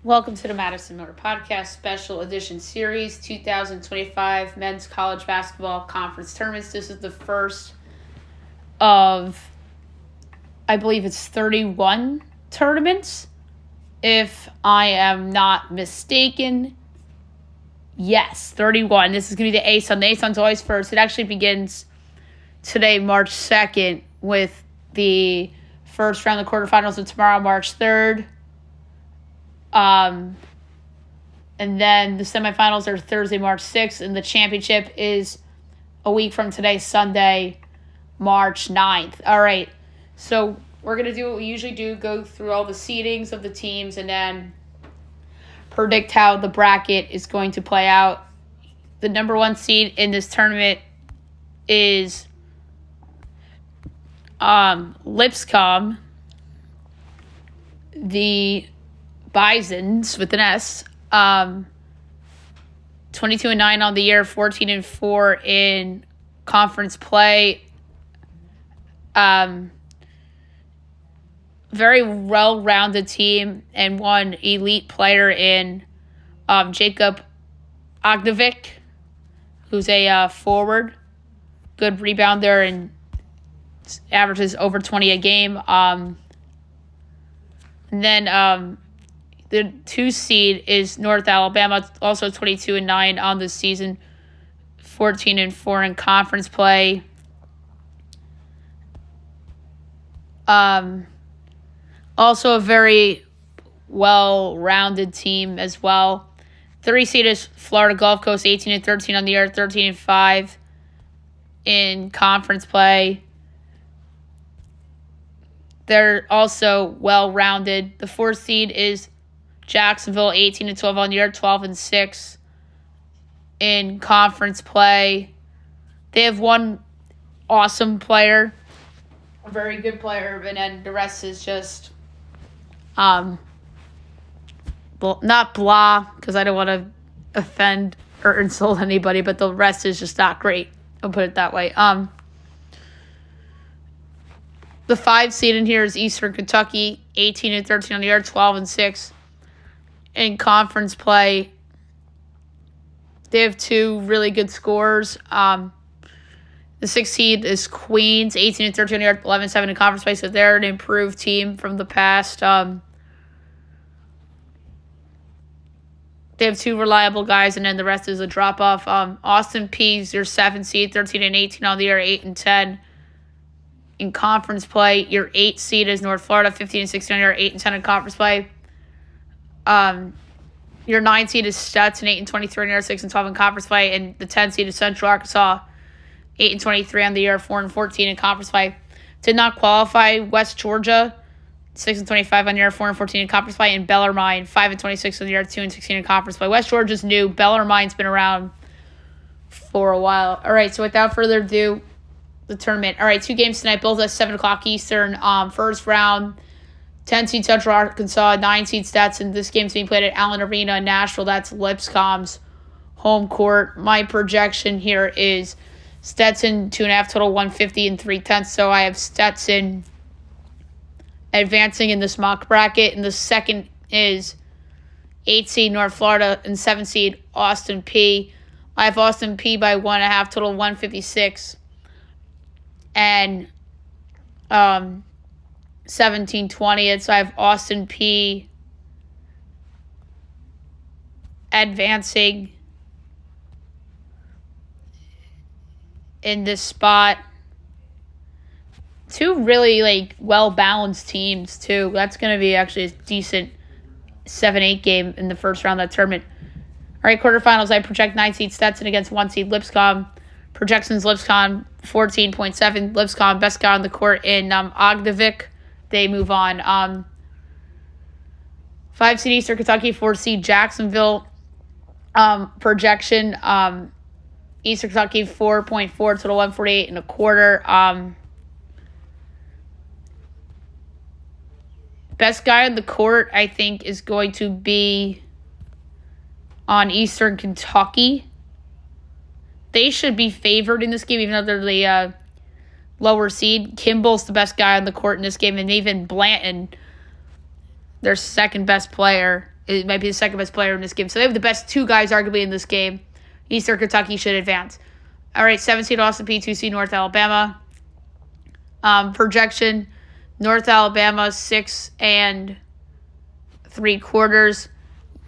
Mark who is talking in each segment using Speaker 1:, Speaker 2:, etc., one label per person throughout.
Speaker 1: Welcome to the Madison Miller Podcast Special Edition Series 2025 Men's College Basketball Conference Tournaments. This is the first of, I believe it's 31 tournaments, if I am not mistaken. Yes, 31. This is going to be the ASUN. The ASUN's always first. It actually begins today, March 2nd, with the first round of the quarterfinals, and tomorrow, March 3rd. And then the semifinals are Thursday, March 6th, and the championship is a week from today, Sunday, March 9th. All right, so we're going to do what we usually do, go through all the seedings of the teams, and then predict how the bracket is going to play out. The number one seed in this tournament is Lipscomb, the Bisons with an S, 22-9 on the year, 14-4 in conference play. Very well-rounded team, and one elite player in Jacob Ognevic, who's a forward, good rebounder, and averages over 20 a game. And then the 2 seed is North Alabama, also 22-9 on the season, 14-4 in conference play. Also a very well-rounded team as well. 3 seed is Florida Gulf Coast, 18-13 on the year, 13-5 in conference play. They're also well-rounded. The 4 seed is Jacksonville, 18-12 on the year, 12-6 in conference play. They have one awesome player, a very good player, and then the rest is just not blah, because I don't want to offend or insult anybody, but the rest is just not great. I'll put it that way. The 5 seed in here is Eastern Kentucky, 18-13 on the year, 12-6 in conference play. They have 2 really good scorers. The 6 seed is Queens, 18-13 on the year, 11-7 in conference play, so they're an improved team from the past. They have 2 reliable guys, and then the rest is a drop-off. Austin Peay's your 7 seed, 13-18 on the year, 8-10 in conference play. Your 8 seed is North Florida, 15-16 on the year, 8-10 in conference play. Your 9 seed is Stetson, 8-23 on the year, 6-12 in conference play, and the 10 seed is Central Arkansas, 8-23 on the year, 4-14 in conference play. Did not qualify West Georgia, 6-25 on the year, 4-14 in conference play, and Bellarmine, 5-26 on the year, 2-16 in conference play. West Georgia's new. Bellarmine's been around for a while. All right, so without further ado, the tournament. All right, 2 games tonight, both at 7 o'clock Eastern. First round, 10 seed Central Arkansas, 9 seed Stetson. This game's being played at Allen Arena in Nashville. That's Lipscomb's home court. My projection here is Stetson 2.5 total, 150 and 3/10. So I have Stetson advancing in this mock bracket. And the second is 8 seed North Florida and 7 seed Austin Peay. I have Austin Peay by 1.5 total, 156 and 17/20. So I have Austin Peay advancing in this spot. 2 really well-balanced teams too. That's going to be actually a decent 7-8 game in the first round of that tournament. All right, quarterfinals, I project 9 seed Stetson against 1 seed Lipscomb. Projections Lipscomb 14.7. Lipscomb best guy on the court in Ognevic. They move on. 5 seed Eastern Kentucky, 4 seed Jacksonville. Projection Eastern Kentucky 4.4 total, 148 and a quarter. Best guy on the court, I think, is going to be on Eastern Kentucky. They should be favored in this game, even though they're the lower seed. Kimball's the best guy on the court in this game, and even Blanton, their second best player, It might be the second best player in this game. So they have the best two guys arguably in this game. Eastern Kentucky should advance. All right, 7 seed Austin Peay, 2 seed North Alabama. Projection, North Alabama 6 3/4.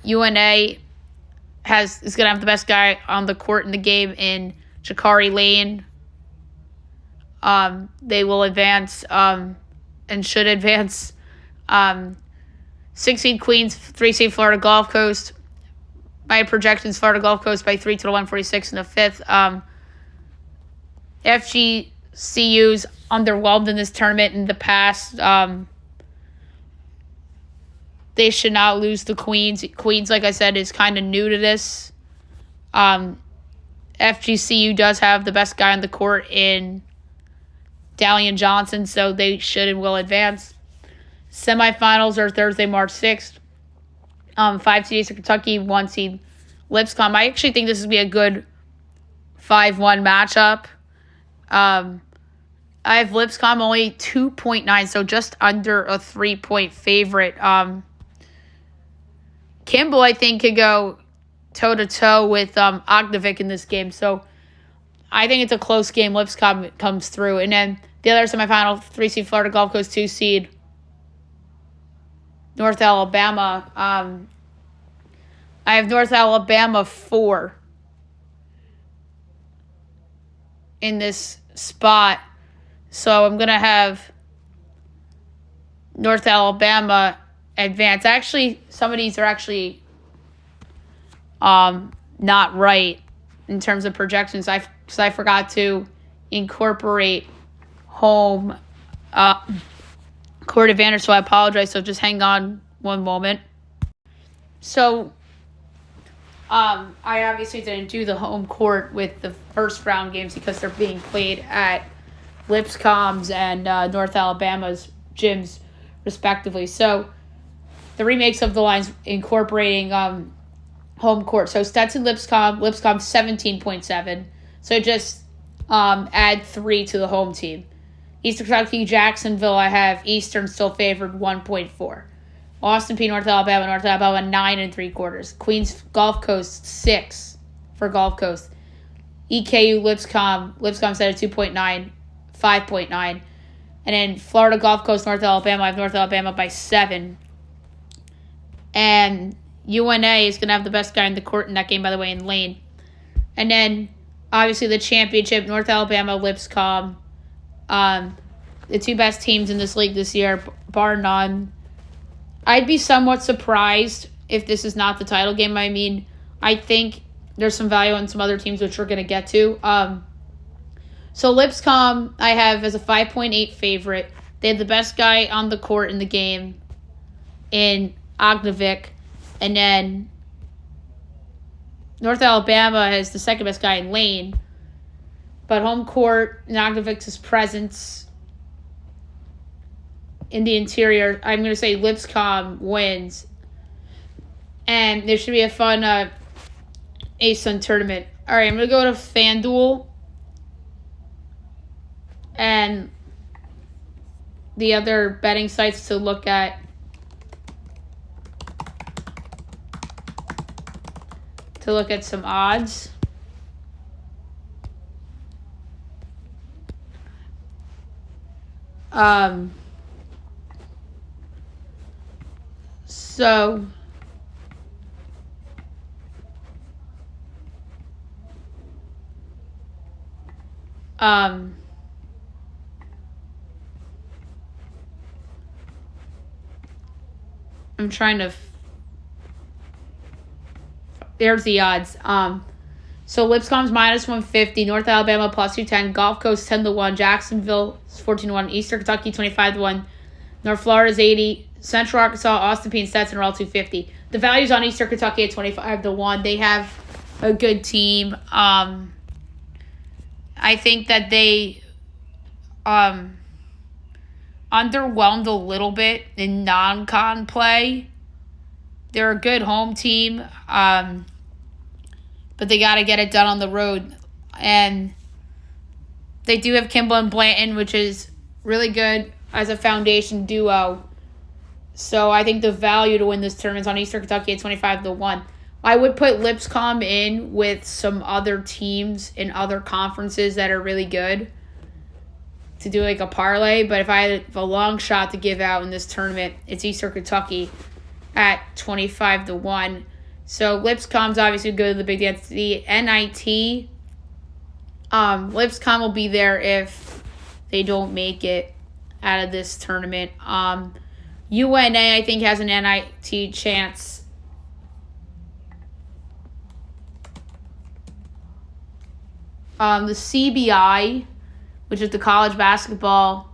Speaker 1: UNA is going to have the best guy on the court in the game in Jakari Lane. They will advance and should advance. 6 seed Queens, 3 seed Florida Gulf Coast. My projections, Florida Gulf Coast by 3 to the 146 in the fifth. FGCU's underwhelmed in this tournament in the past. They should not lose to Queens. Queens, like I said, is kind of new to this. FGCU does have the best guy on the court in Dalian Johnson, so they should and will advance. Semifinals are Thursday, March 6th. 5 seed Eastern Kentucky, 1 seed Lipscomb. I actually think this is going to be a good 5-1 matchup. I have Lipscomb only 2.9, so just under a 3-point favorite. Kimball, I think, could go toe-to-toe with Ognovic in this game. So I think it's a close game. Lipscomb comes through. And then the other semifinal, 3 seed Florida Gulf Coast, 2 seed North Alabama. I have North Alabama 4 in this spot. So I'm going to have North Alabama advance. Actually, some of these are actually not right in terms of projections. I forgot to incorporate home court advantage, so I apologize. So just hang on one moment. So I obviously didn't do the home court with the first round games because they're being played at Lipscomb's and North Alabama's gyms, respectively. So the remakes of the lines incorporating home court. So Stetson Lipscomb 17.7. So just add 3 to the home team. Eastern Kentucky, Jacksonville, I have Eastern still favored 1.4. Austin Peay, North Alabama 9 3/4. Queens, Gulf Coast 6 for Gulf Coast. EKU, Lipscomb set at 2.9, 5.9. And then Florida Gulf Coast, North Alabama, I have North Alabama by 7. And UNA is going to have the best guy in the court in that game, by the way, in Lane. And then, obviously, the championship, North Alabama, Lipscomb. The two best teams in this league this year, bar none. I'd be somewhat surprised if this is not the title game. I mean, I think there's some value in some other teams, which we're going to get to. So Lipscomb, I have as a 5.8 favorite. They have the best guy on the court in the game in Ognovic. And then North Alabama has the second best guy in Lane. But home court, in Ognovic's presence in the interior, I'm going to say Lipscomb wins. And there should be a fun ASUN tournament. All right, I'm going to go to FanDuel. And the other betting sites to look at. To look at some odds. So I'm trying to there's the odds. So Lipscomb's minus 150, North Alabama plus 210, Gulf Coast 10-1, Jacksonville 14-1, Eastern Kentucky 25-1, North Florida's 80, Central Arkansas, Austin Peay, and Stetson are all 250. The value's on Eastern Kentucky at 25-1. They have a good team. I think that they underwhelmed a little bit in non-con play. They're a good home team, but they got to get it done on the road. And they do have Kimball and Blanton, which is really good as a foundation duo. So I think the value to win this tournament is on Eastern Kentucky at 25-1. I would put Lipscomb in with some other teams in other conferences that are really good to do like a parlay. But if I had a long shot to give out in this tournament, it's Eastern Kentucky at 25-1. So Lipscomb's obviously good to the Big Dance. The NIT, Lipscomb will be there if they don't make it out of this tournament. UNA, I think, has an NIT chance. The CBI, which is the College Basketball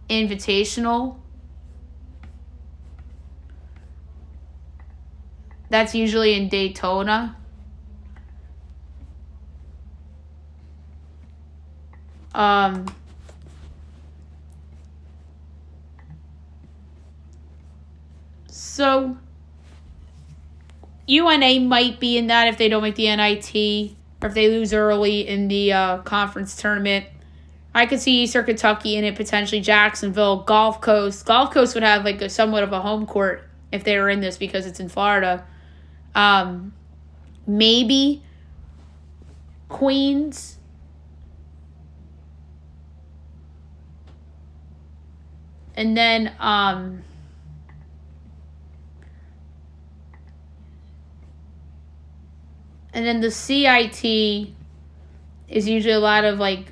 Speaker 1: Invitational, that's usually in Daytona. So UNA might be in that if they don't make the NIT or if they lose early in the conference tournament. I could see Eastern Kentucky in it, potentially Jacksonville, Gulf Coast. Gulf Coast would have like somewhat of a home court if they were in this because it's in Florida. Maybe Queens. And then the CIT is usually a lot of like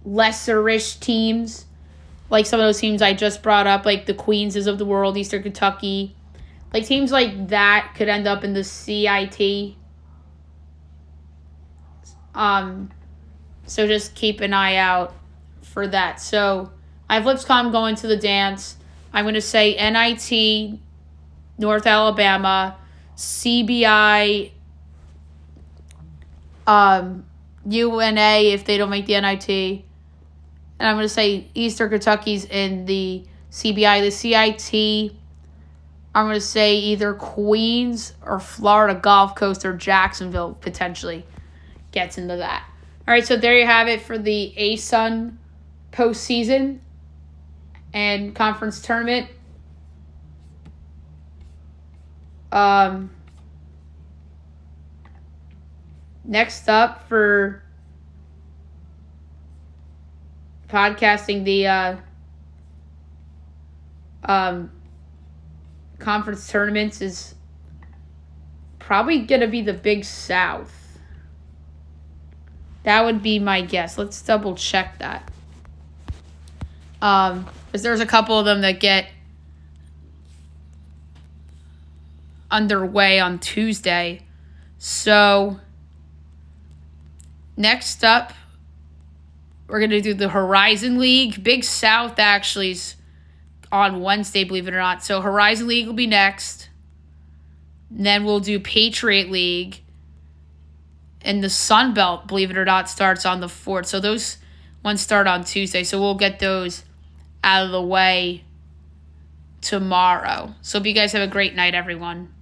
Speaker 1: lesser-ish teams, like some of those teams I just brought up, like the Queenses of the world, Eastern Kentucky. Like teams like that could end up in the CIT. So just keep an eye out for that. So I have Lipscomb going to the dance. I'm going to say NIT, North Alabama, CBI, UNA if they don't make the NIT. And I'm going to say Eastern Kentucky's in the CBI. The CIT, I'm going to say either Queens or Florida Gulf Coast or Jacksonville potentially gets into that. All right, so there you have it for the ASUN postseason and conference tournament. Next up for podcasting the conference tournaments is probably going to be the Big South. That would be my guess. Let's double check that. Because there's a couple of them that get underway on Tuesday. So next up, we're going to do the Horizon League. Big South actually is on Wednesday, believe it or not. So Horizon League will be next. And then we'll do Patriot League. And the Sun Belt, believe it or not, starts on the 4th. So those ones start on Tuesday. So we'll get those out of the way tomorrow. So hope you guys have a great night, everyone.